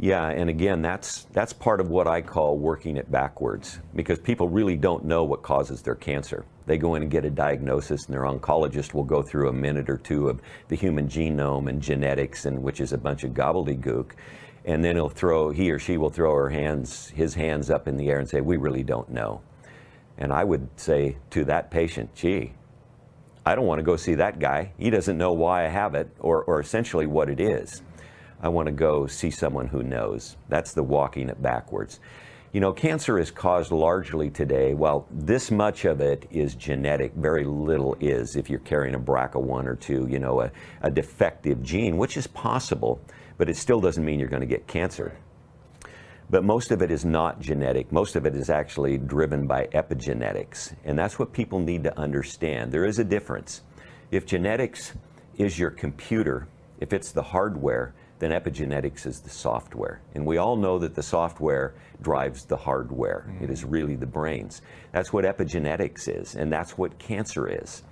Yeah, and again, that's part of what I call working it backwards, because people really don't know what causes their cancer. They go in and get a diagnosis, and their oncologist will go through a minute or two of the human genome and genetics, and which is a bunch of gobbledygook, and then he or she will throw his hands up in the air and say, "We really don't know." And I would say to that patient, "Gee, I don't want to go see that guy. He doesn't know why I have it, or essentially what it is. I want to go see someone who knows." That's the walking it backwards. You know, cancer is caused largely today, well, this much of it is genetic, very little is. If you're carrying a BRCA1 or 2, you know, a defective gene, which is possible, but it still doesn't mean you're going to get cancer. But most of it is not genetic. Most of it is actually driven by epigenetics. And that's what people need to understand. There is a difference. If genetics is your computer, if it's the hardware, then epigenetics is the software. And we all know that the software drives the hardware. It is really the brains. That's what epigenetics is, and that's what cancer is.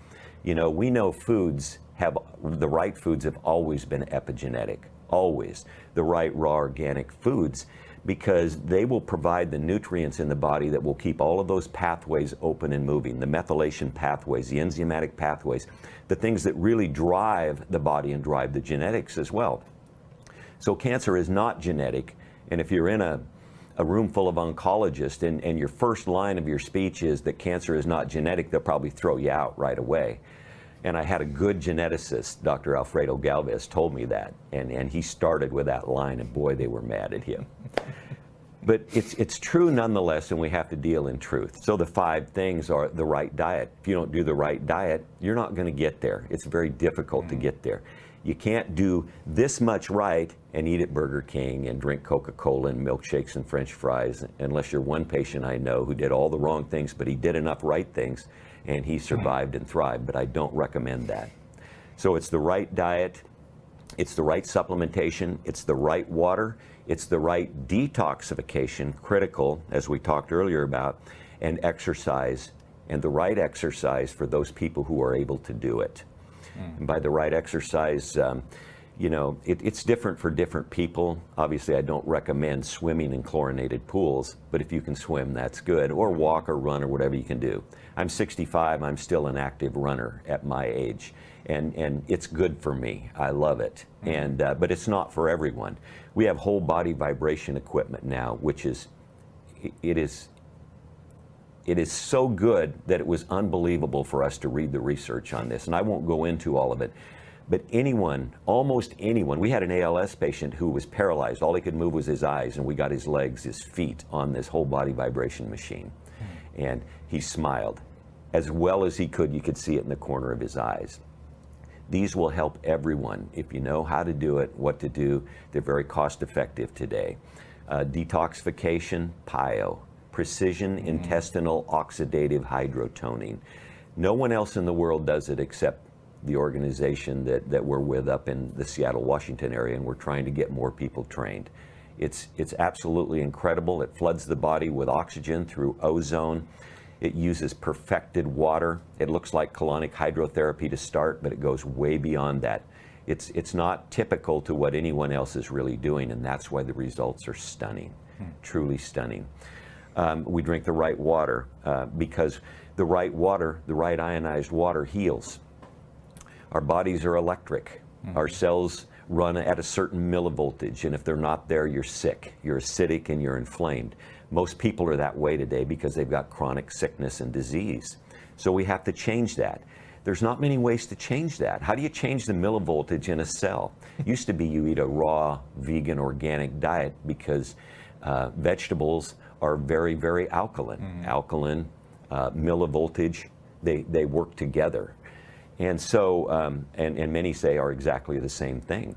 You know, we know the right foods have always been epigenetic, always. The right raw organic foods, because they will provide the nutrients in the body that will keep all of those pathways open and moving, the methylation pathways, the enzymatic pathways, the things that really drive the body and drive the genetics as well. So cancer is not genetic, and if you're in a room full of oncologists and your first line of your speech is that cancer is not genetic, they'll probably throw you out right away. And I had a good geneticist, Dr. Alfredo Galvez, told me that, and he started with that line, and boy, they were mad at him. But it's true nonetheless, and we have to deal in truth. So the 5 things are the right diet. If you don't do the right diet, you're not going to get there. It's very difficult to get there. You can't do this much right and eat at Burger King and drink Coca-Cola and milkshakes and French fries, unless you're one patient I know who did all the wrong things, but he did enough right things and he survived and thrived. But I don't recommend that. So it's the right diet, it's the right supplementation, it's the right water, it's the right detoxification, critical, as we talked earlier about, and exercise, and the right exercise for those people who are able to do it. And by the right exercise, you know, it's different for different people. Obviously, I don't recommend swimming in chlorinated pools, but if you can swim, that's good, or walk or run or whatever you can do. I'm 65, I'm still an active runner at my age, and it's good for me. I love it, but it's not for everyone. We have whole body vibration equipment now, which is, it is so good that it was unbelievable for us to read the research on this. And I won't go into all of it, but anyone, almost anyone, we had an ALS patient who was paralyzed. All he could move was his eyes, and we got his legs, his feet on this whole body vibration machine. And he smiled. As well as he could, you could see it in the corner of his eyes. These will help everyone if you know how to do it, what to do. They're very cost effective today. Detoxification, PIO. Precision intestinal oxidative hydrotoning. No one else in the world does it except the organization that we're with up in the Seattle, Washington area, and we're trying to get more people trained. It's absolutely incredible. It floods the body with oxygen through ozone. It uses perfected water. It looks like colonic hydrotherapy to start, but it goes way beyond that. It's not typical to what anyone else is really doing, and that's why the results are stunning, truly stunning. We drink the right water because the right water, the right ionized water heals. Our bodies are electric. Our cells run at a certain millivoltage, and if they're not there, you're sick. You're acidic and you're inflamed. Most people are that way today because they've got chronic sickness and disease. So we have to change that. There's not many ways to change that. How do you change the millivoltage in a cell? Used to be you eat a raw, vegan, organic diet because vegetables are very, very alkaline. Alkaline, millivoltage, they work together. And so, and many say are exactly the same thing.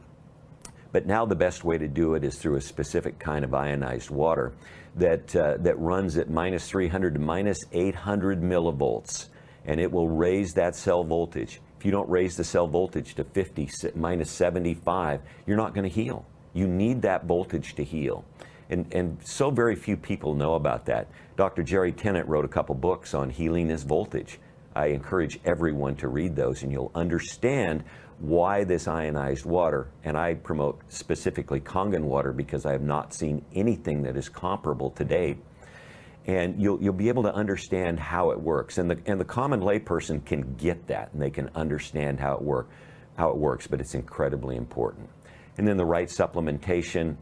But now the best way to do it is through a specific kind of ionized water that runs at minus 300 to minus 800 millivolts, and it will raise that cell voltage. If you don't raise the cell voltage to 50, minus 75, you're not going to heal. You need that voltage to heal. And so very few people know about that. Dr. Jerry Tennant wrote a couple books on healing is voltage. I encourage everyone to read those, and you'll understand why this ionized water, and I promote specifically Kangen water because I have not seen anything that is comparable to date. And you'll be able to understand how it works, and the common layperson can get that, and they can understand how it works. But it's incredibly important. And then the right supplementation.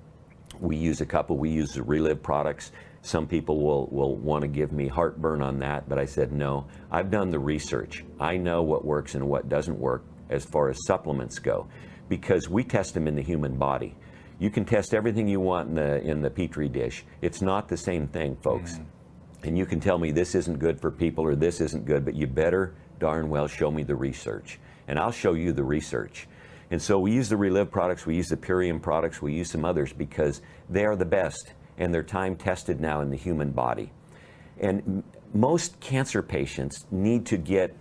We use a couple. We use the Relive products. Some people will want to give me heartburn on that, but I said no. I've done the research. I know what works and what doesn't work as far as supplements go, because we test them in the human body. You can test everything you want in the Petri dish. It's not the same thing, folks. And you can tell me this isn't good for people or this isn't good, but you better darn well show me the research. And I'll show you the research. And so we use the Relive products, we use the Purium products, we use some others because they are the best and they're time tested now in the human body. And most cancer patients need to get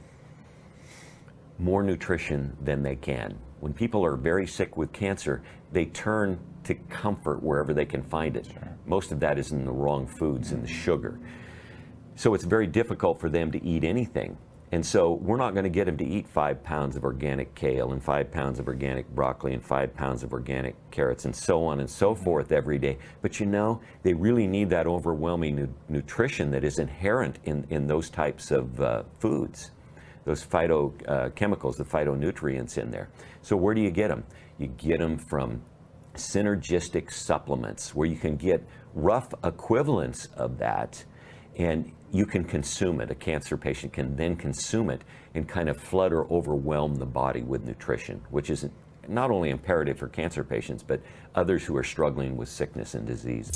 more nutrition than they can. When people are very sick with cancer, they turn to comfort wherever they can find it. Sure. Most of that is in the wrong foods and the sugar. So it's very difficult for them to eat anything. And so we're not going to get them to eat 5 pounds of organic kale and 5 pounds of organic broccoli and 5 pounds of organic carrots and so on and so forth every day. But you know, they really need that overwhelming nutrition that is inherent in those types of foods, those phytochemicals, the phytonutrients in there. So where do you get them? You get them from synergistic supplements where you can get rough equivalents of that, and you can consume it. A cancer patient can then consume it and kind of flood or overwhelm the body with nutrition, which is not only imperative for cancer patients, but others who are struggling with sickness and disease.